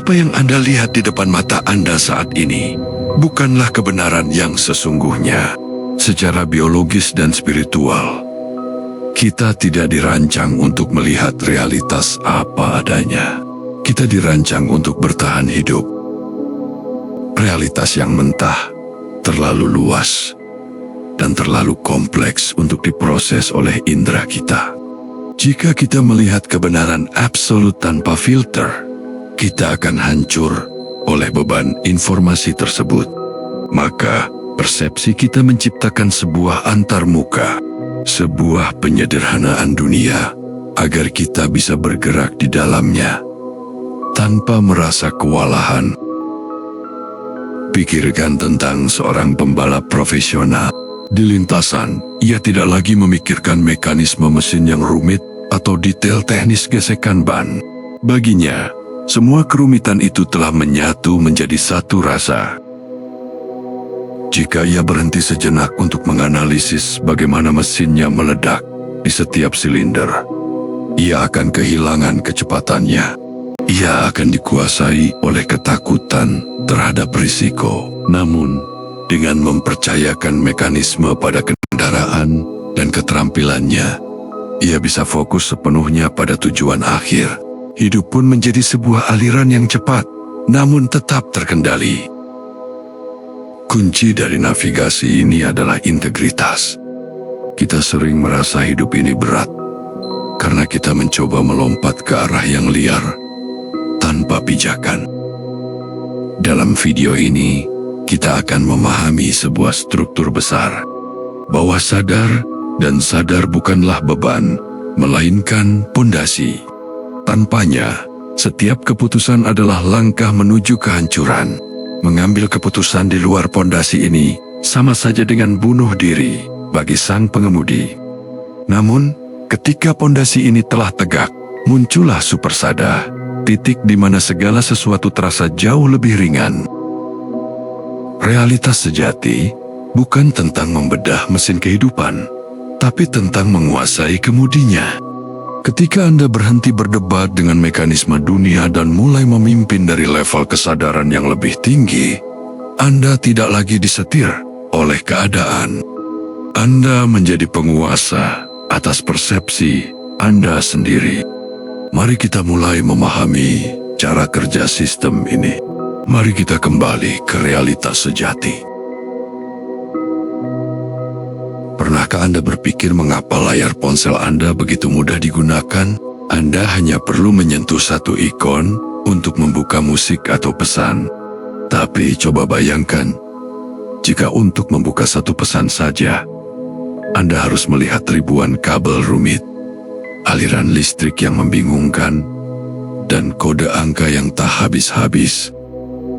Apa yang Anda lihat di depan mata Anda saat ini bukanlah kebenaran yang sesungguhnya. Secara biologis dan spiritual, kita tidak dirancang untuk melihat realitas apa adanya. Kita dirancang untuk bertahan hidup. Realitas yang mentah, terlalu luas, dan terlalu kompleks untuk diproses oleh indera kita. Jika kita melihat kebenaran absolut tanpa filter, kita akan hancur oleh beban informasi tersebut. Maka, persepsi kita menciptakan sebuah antarmuka, sebuah penyederhanaan dunia, agar kita bisa bergerak di dalamnya tanpa merasa kewalahan. Pikirkan tentang seorang pembalap profesional. Di lintasan, ia tidak lagi memikirkan mekanisme mesin yang rumit atau detail teknis gesekan ban. Baginya, semua kerumitan itu telah menyatu menjadi satu rasa. Jika ia berhenti sejenak untuk menganalisis bagaimana mesinnya meledak di setiap silinder, ia akan kehilangan kecepatannya. Ia akan dikuasai oleh ketakutan terhadap risiko. Namun, dengan mempercayakan mekanisme pada kendaraan dan keterampilannya, ia bisa fokus sepenuhnya pada tujuan akhir. Hidup pun menjadi sebuah aliran yang cepat, namun tetap terkendali. Kunci dari navigasi ini adalah integritas. Kita sering merasa hidup ini berat, karena kita mencoba melompat ke arah yang liar, tanpa pijakan. Dalam video ini, kita akan memahami sebuah struktur besar. Bawah sadar dan sadar bukanlah beban, melainkan pondasi. Tanpanya, setiap keputusan adalah langkah menuju kehancuran. Mengambil keputusan di luar pondasi ini sama saja dengan bunuh diri bagi sang pengemudi. Namun, ketika pondasi ini telah tegak, muncullah supersada, titik di mana segala sesuatu terasa jauh lebih ringan. Realitas sejati bukan tentang membedah mesin kehidupan, tapi tentang menguasai kemudinya. Ketika Anda berhenti berdebat dengan mekanisme dunia dan mulai memimpin dari level kesadaran yang lebih tinggi, Anda tidak lagi disetir oleh keadaan. Anda menjadi penguasa atas persepsi Anda sendiri. Mari kita mulai memahami cara kerja sistem ini. Mari kita kembali ke realitas sejati. Pernahkah Anda berpikir mengapa layar ponsel Anda begitu mudah digunakan? Anda hanya perlu menyentuh satu ikon untuk membuka musik atau pesan. Tapi coba bayangkan, jika untuk membuka satu pesan saja, Anda harus melihat ribuan kabel rumit, aliran listrik yang membingungkan, dan kode angka yang tak habis-habis.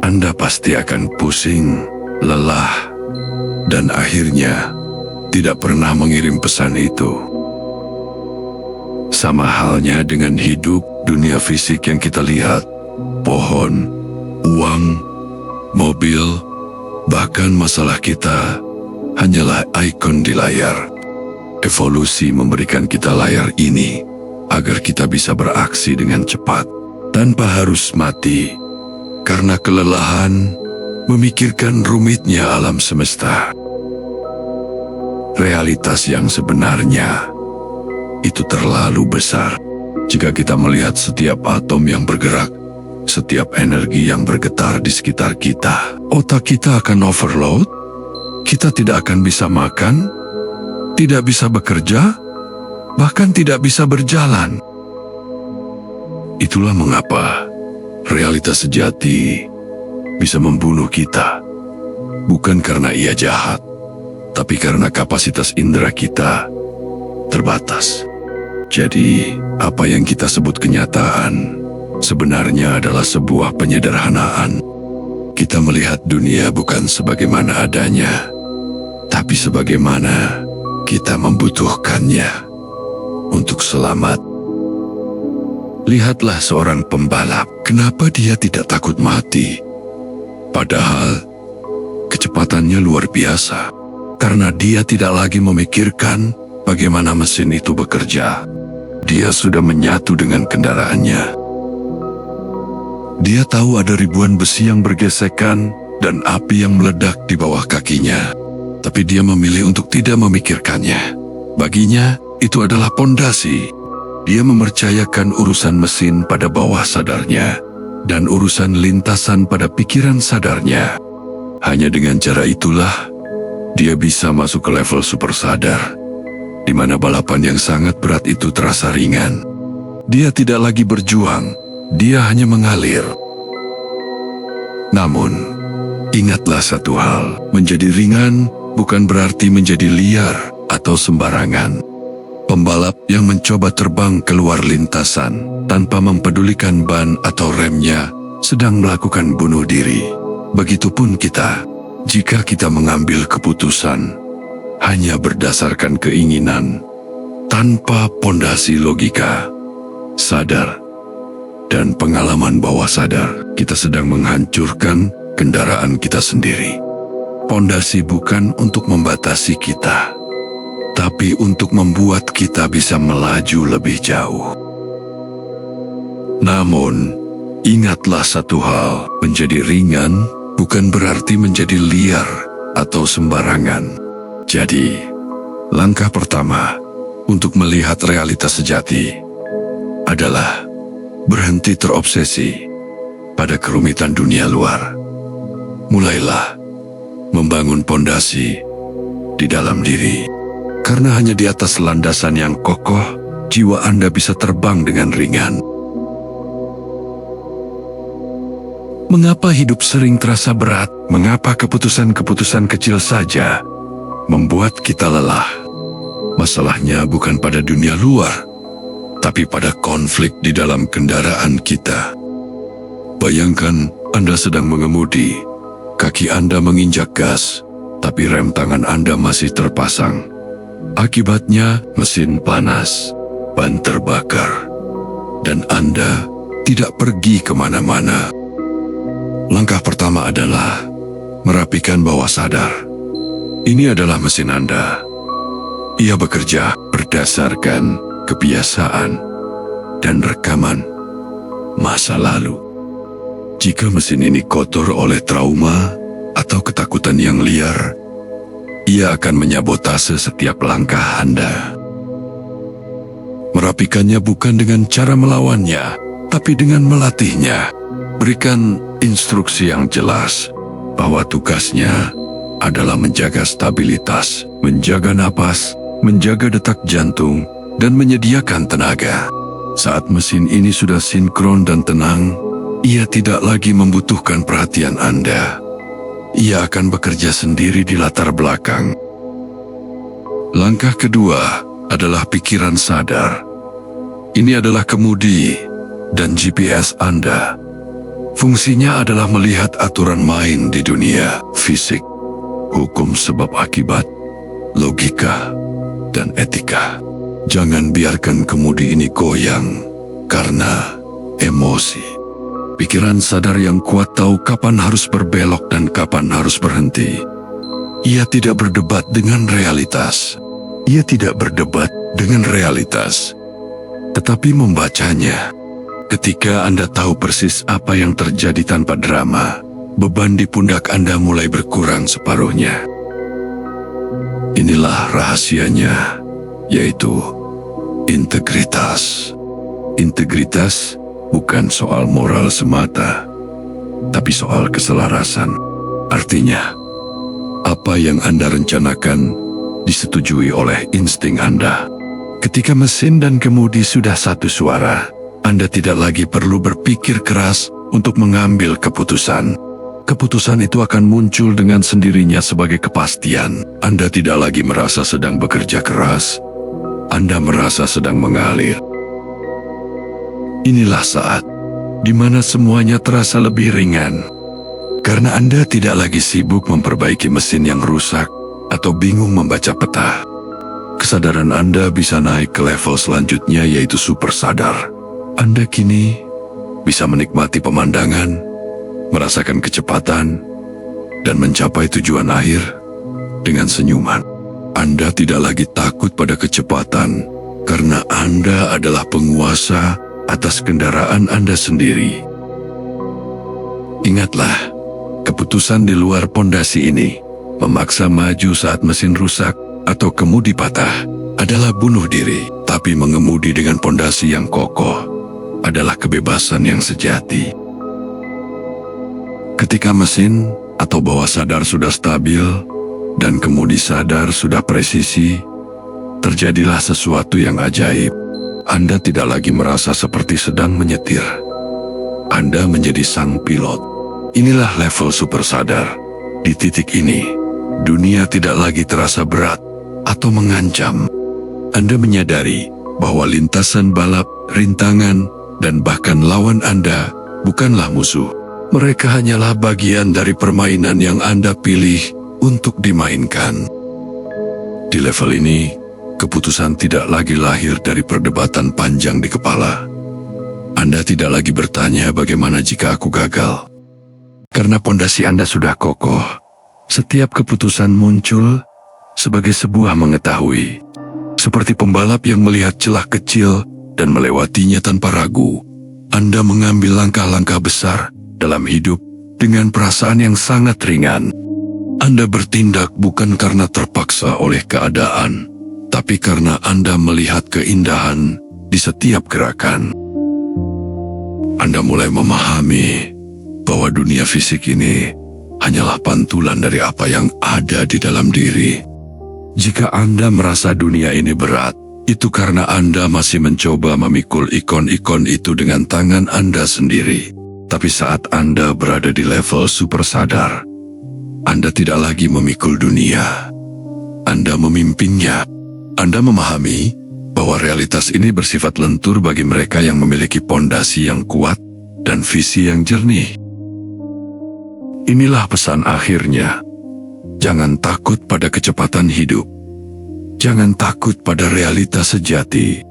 Anda pasti akan pusing, lelah, dan akhirnya tidak pernah mengirim pesan itu. Sama halnya dengan hidup, dunia fisik yang kita lihat, pohon, uang, mobil, bahkan masalah kita hanyalah ikon di layar. Evolusi memberikan kita layar ini agar kita bisa beraksi dengan cepat tanpa harus mati karena kelelahan memikirkan rumitnya alam semesta. Realitas yang sebenarnya itu terlalu besar. Jika kita melihat setiap atom yang bergerak, setiap energi yang bergetar di sekitar kita, otak kita akan overload. Kita tidak akan bisa makan, tidak bisa bekerja, bahkan tidak bisa berjalan. Itulah mengapa realitas sejati bisa membunuh kita, bukan karena ia jahat, tapi karena kapasitas indera kita terbatas. Jadi, apa yang kita sebut kenyataan sebenarnya adalah sebuah penyederhanaan. Kita melihat dunia bukan sebagaimana adanya, tapi sebagaimana kita membutuhkannya untuk selamat. Lihatlah seorang pembalap, kenapa dia tidak takut mati? Padahal, kecepatannya luar biasa. Karena dia tidak lagi memikirkan bagaimana mesin itu bekerja. Dia sudah menyatu dengan kendaraannya. Dia tahu ada ribuan besi yang bergesekan dan api yang meledak di bawah kakinya. Tapi dia memilih untuk tidak memikirkannya. Baginya, itu adalah pondasi. Dia mempercayakan urusan mesin pada bawah sadarnya dan urusan lintasan pada pikiran sadarnya. Hanya dengan cara itulah, dia bisa masuk ke level super sadar, di mana balapan yang sangat berat itu terasa ringan. Dia tidak lagi berjuang, dia hanya mengalir. Namun, ingatlah satu hal, menjadi ringan bukan berarti menjadi liar atau sembarangan. Pembalap yang mencoba terbang keluar lintasan tanpa mempedulikan ban atau remnya sedang melakukan bunuh diri. Begitupun kita, jika kita mengambil keputusan hanya berdasarkan keinginan tanpa pondasi logika, sadar, dan pengalaman bawah sadar, kita sedang menghancurkan kendaraan kita sendiri. Pondasi bukan untuk membatasi kita, tapi untuk membuat kita bisa melaju lebih jauh. Namun, ingatlah satu hal, menjadi ringan bukan berarti menjadi liar atau sembarangan. Jadi, langkah pertama untuk melihat realitas sejati adalah berhenti terobsesi pada kerumitan dunia luar. Mulailah membangun pondasi di dalam diri. Karena hanya di atas landasan yang kokoh, jiwa Anda bisa terbang dengan ringan. Mengapa hidup sering terasa berat? Mengapa keputusan-keputusan kecil saja membuat kita lelah? Masalahnya bukan pada dunia luar, tapi pada konflik di dalam kendaraan kita. Bayangkan Anda sedang mengemudi, kaki Anda menginjak gas, tapi rem tangan Anda masih terpasang. Akibatnya mesin panas, ban terbakar, dan Anda tidak pergi kemana-mana. Langkah pertama adalah merapikan bawah sadar. Ini adalah mesin Anda. Ia bekerja berdasarkan kebiasaan dan rekaman masa lalu. Jika mesin ini kotor oleh trauma atau ketakutan yang liar, ia akan menyabotase setiap langkah Anda. Merapikannya bukan dengan cara melawannya, tapi dengan melatihnya. Berikan instruksi yang jelas bahwa tugasnya adalah menjaga stabilitas, menjaga napas, menjaga detak jantung, dan menyediakan tenaga. Saat mesin ini sudah sinkron dan tenang, ia tidak lagi membutuhkan perhatian Anda. Ia akan bekerja sendiri di latar belakang. Langkah kedua adalah pikiran sadar. Ini adalah kemudi dan GPS Anda. Fungsinya adalah melihat aturan main di dunia fisik, hukum sebab akibat, logika, dan etika. Jangan biarkan kemudi ini goyang karena emosi. Pikiran sadar yang kuat tahu kapan harus berbelok dan kapan harus berhenti. Ia tidak berdebat dengan realitas. Ia tidak berdebat dengan realitas, tetapi membacanya. Ketika Anda tahu persis apa yang terjadi tanpa drama, beban di pundak Anda mulai berkurang separuhnya. Inilah rahasianya, yaitu integritas. Integritas bukan soal moral semata, tapi soal keselarasan. Artinya, apa yang Anda rencanakan disetujui oleh insting Anda. Ketika mesin dan kemudi sudah satu suara, Anda tidak lagi perlu berpikir keras untuk mengambil keputusan. Keputusan itu akan muncul dengan sendirinya sebagai kepastian. Anda tidak lagi merasa sedang bekerja keras, Anda merasa sedang mengalir. Inilah saat di mana semuanya terasa lebih ringan, karena Anda tidak lagi sibuk memperbaiki mesin yang rusak atau bingung membaca peta. Kesadaran Anda bisa naik ke level selanjutnya, yaitu super sadar. Anda kini bisa menikmati pemandangan, merasakan kecepatan, dan mencapai tujuan akhir dengan senyuman. Anda tidak lagi takut pada kecepatan, karena Anda adalah penguasa atas kendaraan Anda sendiri. Ingatlah, keputusan di luar pondasi ini, memaksa maju saat mesin rusak atau kemudi patah, adalah bunuh diri. Tapi mengemudi dengan pondasi yang kokoh adalah kebebasan yang sejati. Ketika mesin atau bawah sadar sudah stabil dan kemudi sadar sudah presisi, terjadilah sesuatu yang ajaib. Anda tidak lagi merasa seperti sedang menyetir. Anda menjadi sang pilot. Inilah level super sadar. Di titik ini, dunia tidak lagi terasa berat atau mengancam. Anda menyadari bahwa lintasan balap, rintangan, dan bahkan lawan Anda bukanlah musuh. Mereka hanyalah bagian dari permainan yang Anda pilih untuk dimainkan. Di level ini, keputusan tidak lagi lahir dari perdebatan panjang di kepala. Anda tidak lagi bertanya bagaimana jika aku gagal. Karena pondasi Anda sudah kokoh, setiap keputusan muncul sebagai sebuah mengetahui. Seperti pembalap yang melihat celah kecil dan melewatinya tanpa ragu, Anda mengambil langkah-langkah besar dalam hidup dengan perasaan yang sangat ringan. Anda bertindak bukan karena terpaksa oleh keadaan, tapi karena Anda melihat keindahan di setiap gerakan. Anda mulai memahami bahwa dunia fisik ini hanyalah pantulan dari apa yang ada di dalam diri. Jika Anda merasa dunia ini berat, itu karena Anda masih mencoba memikul ikon-ikon itu dengan tangan Anda sendiri. Tapi saat Anda berada di level super sadar, Anda tidak lagi memikul dunia. Anda memimpinnya. Anda memahami bahwa realitas ini bersifat lentur bagi mereka yang memiliki pondasi yang kuat dan visi yang jernih. Inilah pesan akhirnya. Jangan takut pada kecepatan hidup. Jangan takut pada realitas sejati.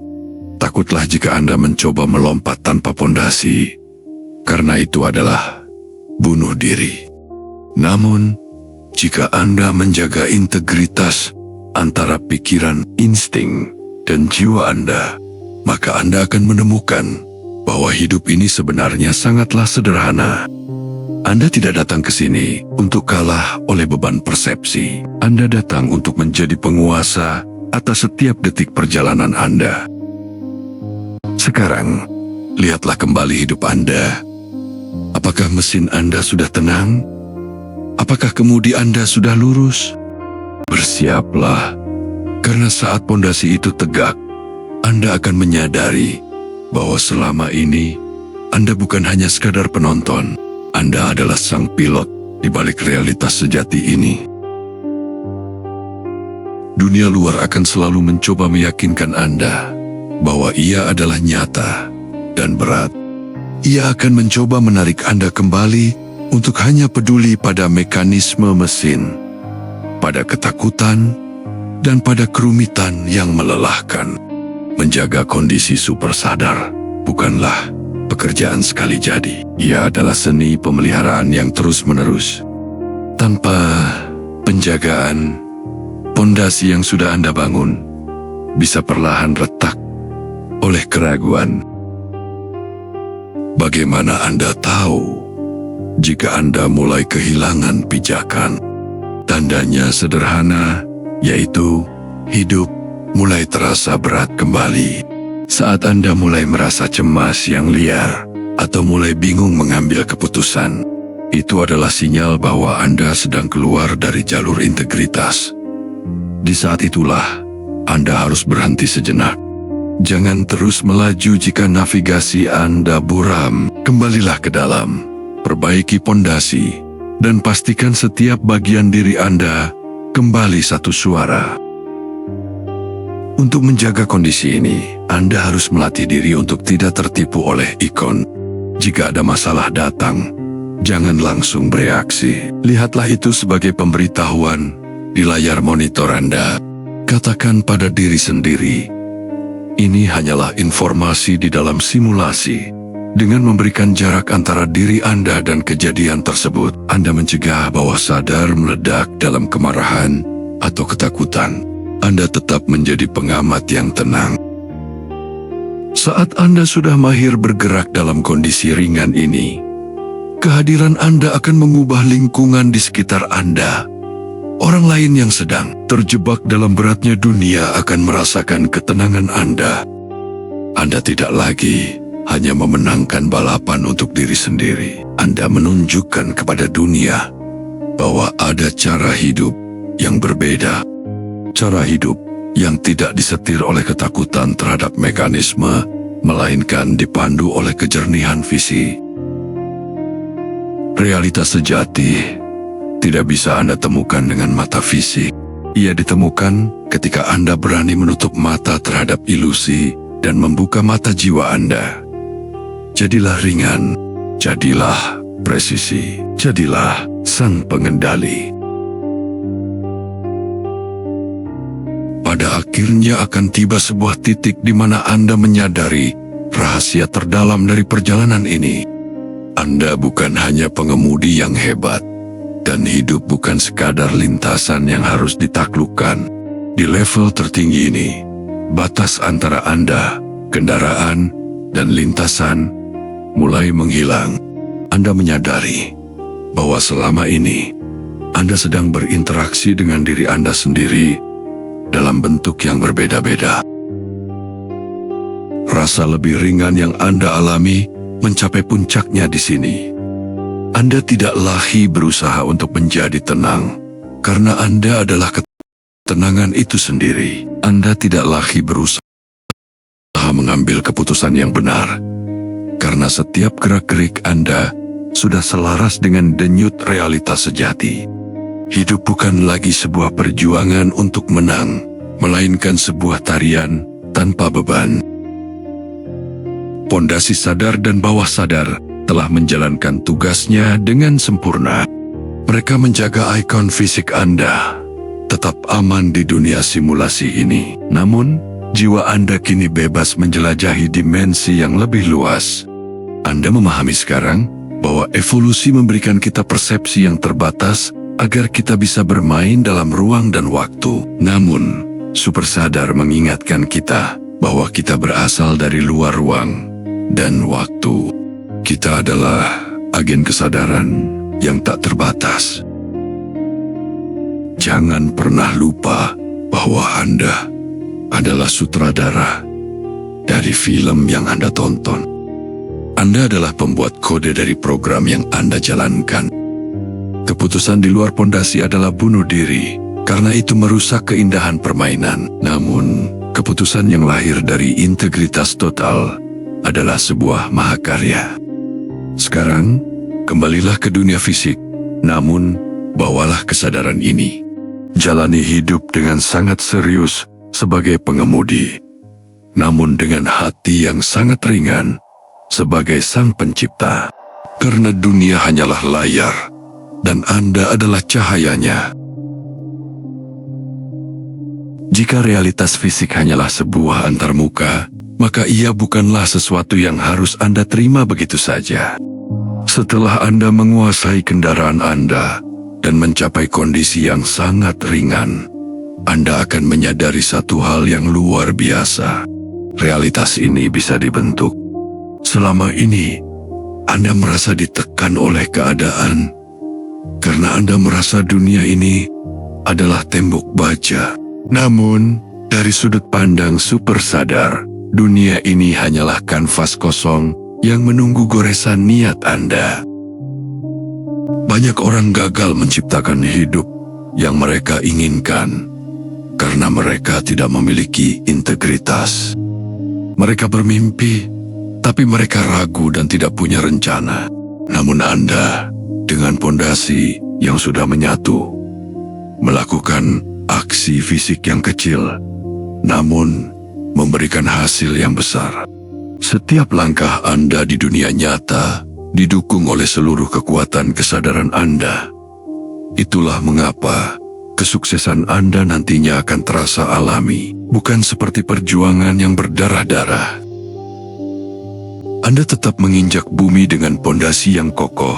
Takutlah jika Anda mencoba melompat tanpa pondasi, karena itu adalah bunuh diri. Namun, jika Anda menjaga integritas antara pikiran, insting, dan jiwa Anda, maka Anda akan menemukan bahwa hidup ini sebenarnya sangatlah sederhana. Anda tidak datang ke sini untuk kalah oleh beban persepsi. Anda datang untuk menjadi penguasa atas setiap detik perjalanan Anda. Sekarang, lihatlah kembali hidup Anda. Apakah mesin Anda sudah tenang? Apakah kemudi Anda sudah lurus? Bersiaplah, karena saat pondasi itu tegak, Anda akan menyadari bahwa selama ini Anda bukan hanya sekadar penonton. Anda adalah sang pilot di balik realitas sejati ini. Dunia luar akan selalu mencoba meyakinkan Anda bahwa ia adalah nyata dan berat. Ia akan mencoba menarik Anda kembali untuk hanya peduli pada mekanisme mesin, pada ketakutan, dan pada kerumitan yang melelahkan. Menjaga kondisi super sadar bukanlah pekerjaan sekali jadi. Ia adalah seni pemeliharaan yang terus-menerus. Tanpa penjagaan, pondasi yang sudah Anda bangun bisa perlahan retak oleh keraguan. Bagaimana Anda tahu jika Anda mulai kehilangan pijakan? Tandanya sederhana, yaitu hidup mulai terasa berat kembali. Saat Anda mulai merasa cemas yang liar atau mulai bingung mengambil keputusan, itu adalah sinyal bahwa Anda sedang keluar dari jalur integritas. Di saat itulah, Anda harus berhenti sejenak. Jangan terus melaju jika navigasi Anda buram. Kembalilah ke dalam, perbaiki pondasi, dan pastikan setiap bagian diri Anda kembali satu suara. Untuk menjaga kondisi ini, Anda harus melatih diri untuk tidak tertipu oleh ikon. Jika ada masalah datang, jangan langsung bereaksi. Lihatlah itu sebagai pemberitahuan di layar monitor Anda. Katakan pada diri sendiri, ini hanyalah informasi di dalam simulasi. Dengan memberikan jarak antara diri Anda dan kejadian tersebut, Anda mencegah bawah sadar meledak dalam kemarahan atau ketakutan. Anda tetap menjadi pengamat yang tenang. Saat Anda sudah mahir bergerak dalam kondisi ringan ini, kehadiran Anda akan mengubah lingkungan di sekitar Anda. Orang lain yang sedang terjebak dalam beratnya dunia akan merasakan ketenangan Anda. Anda tidak lagi hanya memenangkan balapan untuk diri sendiri. Anda menunjukkan kepada dunia bahwa ada cara hidup yang berbeda. Cara hidup yang tidak disetir oleh ketakutan terhadap mekanisme, melainkan dipandu oleh kejernihan visi. Realitas sejati tidak bisa Anda temukan dengan mata fisik. Ia ditemukan ketika Anda berani menutup mata terhadap ilusi dan membuka mata jiwa Anda. Jadilah ringan, jadilah presisi, jadilah sang pengendali. Pada akhirnya akan tiba sebuah titik di mana Anda menyadari rahasia terdalam dari perjalanan ini. Anda bukan hanya pengemudi yang hebat, dan hidup bukan sekadar lintasan yang harus ditaklukkan. Di level tertinggi ini, batas antara Anda, kendaraan, dan lintasan mulai menghilang. Anda menyadari bahwa selama ini Anda sedang berinteraksi dengan diri Anda sendiri dalam bentuk yang berbeda-beda. Rasa lebih ringan yang Anda alami mencapai puncaknya di sini. Anda tidak lagi berusaha untuk menjadi tenang, karena Anda adalah ketenangan itu sendiri. Anda tidak lagi berusaha mengambil keputusan yang benar, karena setiap gerak-gerik Anda sudah selaras dengan denyut realitas sejati. Hidup bukan lagi sebuah perjuangan untuk menang, melainkan sebuah tarian tanpa beban. Pondasi sadar dan bawah sadar telah menjalankan tugasnya dengan sempurna. Mereka menjaga ikon fisik Anda tetap aman di dunia simulasi ini. Namun, jiwa Anda kini bebas menjelajahi dimensi yang lebih luas. Anda memahami sekarang bahwa evolusi memberikan kita persepsi yang terbatas agar kita bisa bermain dalam ruang dan waktu. Namun, super sadar mengingatkan kita bahwa kita berasal dari luar ruang dan waktu. Kita adalah agen kesadaran yang tak terbatas. Jangan pernah lupa bahwa Anda adalah sutradara dari film yang Anda tonton. Anda adalah pembuat kode dari program yang Anda jalankan. Keputusan di luar pondasi adalah bunuh diri, karena itu merusak keindahan permainan. Namun, keputusan yang lahir dari integritas total adalah sebuah mahakarya. Sekarang, kembalilah ke dunia fisik, namun bawalah kesadaran ini. Jalani hidup dengan sangat serius sebagai pengemudi, namun dengan hati yang sangat ringan sebagai sang pencipta. Karena dunia hanyalah layar, dan Anda adalah cahayanya. Jika realitas fisik hanyalah sebuah antarmuka, maka ia bukanlah sesuatu yang harus Anda terima begitu saja. Setelah Anda menguasai kendaraan Anda dan mencapai kondisi yang sangat ringan, Anda akan menyadari satu hal yang luar biasa. Realitas ini bisa dibentuk. Selama ini, Anda merasa ditekan oleh keadaan, karena Anda merasa dunia ini adalah tembok baja. Namun, dari sudut pandang super sadar, dunia ini hanyalah kanvas kosong yang menunggu goresan niat Anda. Banyak orang gagal menciptakan hidup yang mereka inginkan karena mereka tidak memiliki integritas. Mereka bermimpi, tapi mereka ragu dan tidak punya rencana. Namun Anda, dengan pondasi yang sudah menyatu, melakukan aksi fisik yang kecil, namun memberikan hasil yang besar. Setiap langkah Anda di dunia nyata didukung oleh seluruh kekuatan kesadaran Anda. Itulah mengapa kesuksesan Anda nantinya akan terasa alami, bukan seperti perjuangan yang berdarah-darah. Anda tetap menginjak bumi dengan pondasi yang kokoh,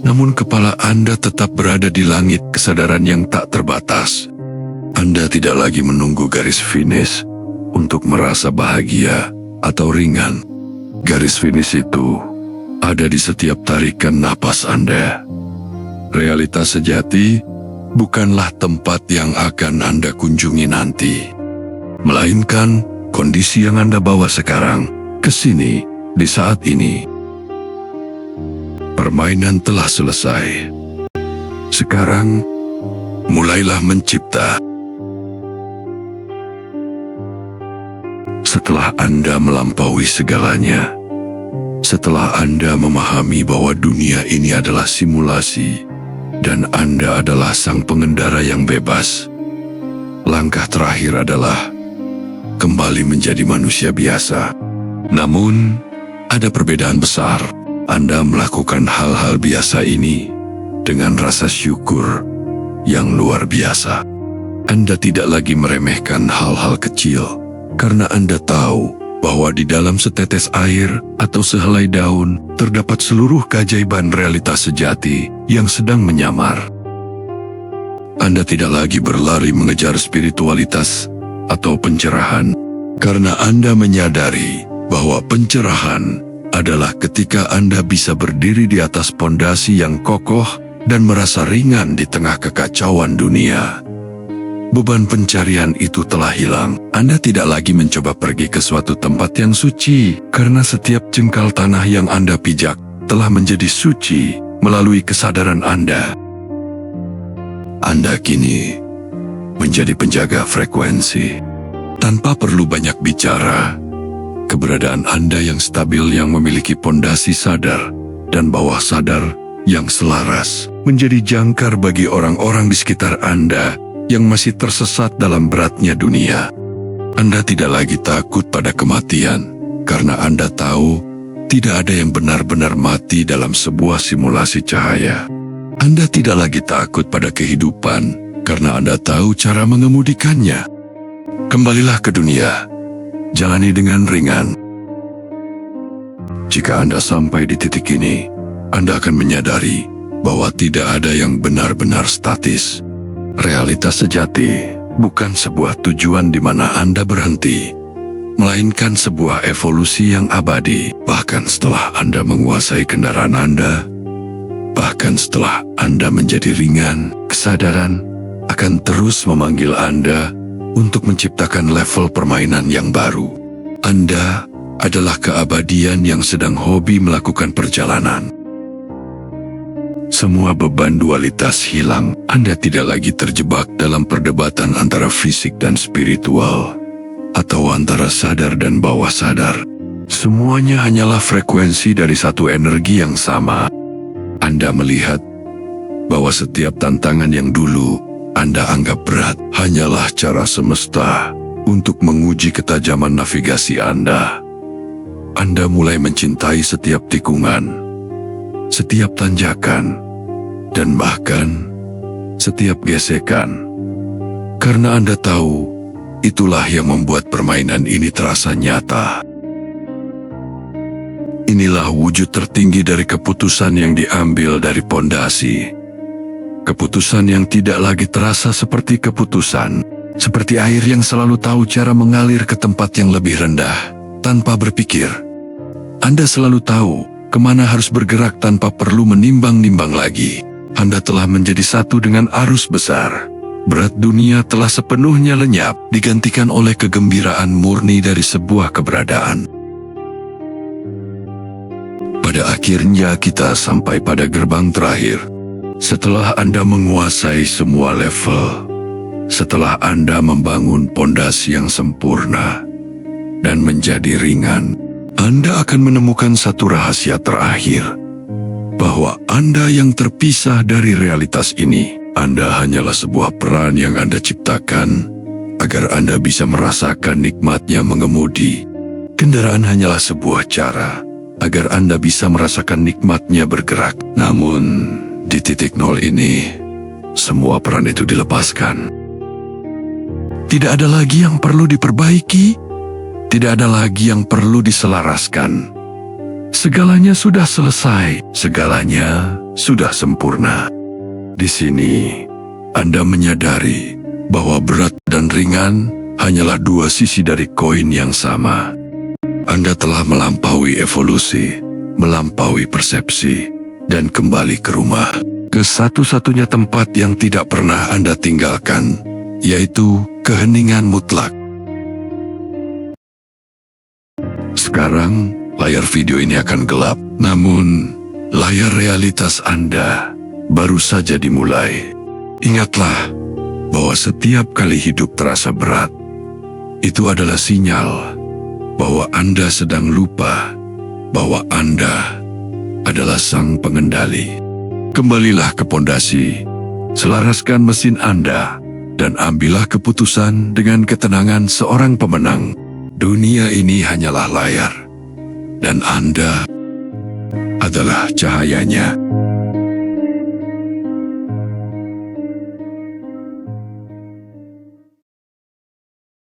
namun kepala Anda tetap berada di langit kesadaran yang tak terbatas. Anda tidak lagi menunggu garis finish untuk merasa bahagia atau ringan. Garis finish itu ada di setiap tarikan napas Anda. Realitas sejati bukanlah tempat yang akan Anda kunjungi nanti, melainkan kondisi yang Anda bawa sekarang ke sini di saat ini. Permainan telah selesai. Sekarang, mulailah mencipta. Setelah Anda melampaui segalanya, setelah Anda memahami bahwa dunia ini adalah simulasi, dan Anda adalah sang pengendara yang bebas, langkah terakhir adalah kembali menjadi manusia biasa. Namun, ada perbedaan besar. Anda melakukan hal-hal biasa ini dengan rasa syukur yang luar biasa. Anda tidak lagi meremehkan hal-hal kecil, karena Anda tahu bahwa di dalam setetes air atau sehelai daun terdapat seluruh keajaiban realitas sejati yang sedang menyamar. Anda tidak lagi berlari mengejar spiritualitas atau pencerahan, karena Anda menyadari bahwa pencerahan adalah ketika Anda bisa berdiri di atas pondasi yang kokoh dan merasa ringan di tengah kekacauan dunia. Beban pencarian itu telah hilang. Anda tidak lagi mencoba pergi ke suatu tempat yang suci, karena setiap jengkal tanah yang Anda pijak telah menjadi suci melalui kesadaran Anda. Anda kini menjadi penjaga frekuensi. Tanpa perlu banyak bicara, keberadaan Anda yang stabil yang memiliki pondasi sadar dan bawah sadar yang selaras menjadi jangkar bagi orang-orang di sekitar Anda yang masih tersesat dalam beratnya dunia. Anda tidak lagi takut pada kematian, karena Anda tahu tidak ada yang benar-benar mati dalam sebuah simulasi cahaya. Anda tidak lagi takut pada kehidupan, karena Anda tahu cara mengemudikannya. Kembalilah ke dunia, jalani dengan ringan. Jika Anda sampai di titik ini, Anda akan menyadari bahwa tidak ada yang benar-benar statis. Realitas sejati bukan sebuah tujuan di mana Anda berhenti, melainkan sebuah evolusi yang abadi. Bahkan setelah Anda menguasai kendaraan Anda, bahkan setelah Anda menjadi ringan, kesadaran akan terus memanggil Anda untuk menciptakan level permainan yang baru. Anda adalah keabadian yang sedang hobi melakukan perjalanan. Semua beban dualitas hilang. Anda tidak lagi terjebak dalam perdebatan antara fisik dan spiritual, atau antara sadar dan bawah sadar. Semuanya hanyalah frekuensi dari satu energi yang sama. Anda melihat bahwa setiap tantangan yang dulu Anda anggap berat hanyalah cara semesta untuk menguji ketajaman navigasi Anda. Anda mulai mencintai setiap tikungan, setiap tanjakan, dan bahkan setiap gesekan. Karena Anda tahu, itulah yang membuat permainan ini terasa nyata. Inilah wujud tertinggi dari keputusan yang diambil dari pondasi. Keputusan yang tidak lagi terasa seperti keputusan, seperti air yang selalu tahu cara mengalir ke tempat yang lebih rendah tanpa berpikir. Anda selalu tahu kemana harus bergerak tanpa perlu menimbang-nimbang lagi. Anda telah menjadi satu dengan arus besar. Berat dunia telah sepenuhnya lenyap, digantikan oleh kegembiraan murni dari sebuah keberadaan. Pada akhirnya kita sampai pada gerbang terakhir. Setelah Anda menguasai semua level, setelah Anda membangun pondasi yang sempurna dan menjadi ringan, Anda akan menemukan satu rahasia terakhir, bahwa Anda yang terpisah dari realitas ini. Anda hanyalah sebuah peran yang Anda ciptakan agar Anda bisa merasakan nikmatnya mengemudi. Kendaraan hanyalah sebuah cara agar Anda bisa merasakan nikmatnya bergerak. Namun, di titik nol ini, semua peran itu dilepaskan. Tidak ada lagi yang perlu diperbaiki, tidak ada lagi yang perlu diselaraskan. Segalanya sudah selesai, segalanya sudah sempurna. Di sini, Anda menyadari bahwa berat dan ringan hanyalah dua sisi dari koin yang sama. Anda telah melampaui evolusi, melampaui persepsi, dan kembali ke rumah. Ke satu-satunya tempat yang tidak pernah Anda tinggalkan, yaitu keheningan mutlak. Sekarang, layar video ini akan gelap, namun layar realitas Anda baru saja dimulai. Ingatlah bahwa setiap kali hidup terasa berat, itu adalah sinyal bahwa Anda sedang lupa bahwa Anda adalah sang pengendali. Kembalilah ke pondasi, selaraskan mesin Anda, dan ambillah keputusan dengan ketenangan seorang pemenang. Dunia ini hanyalah layar, dan Anda adalah cahayanya.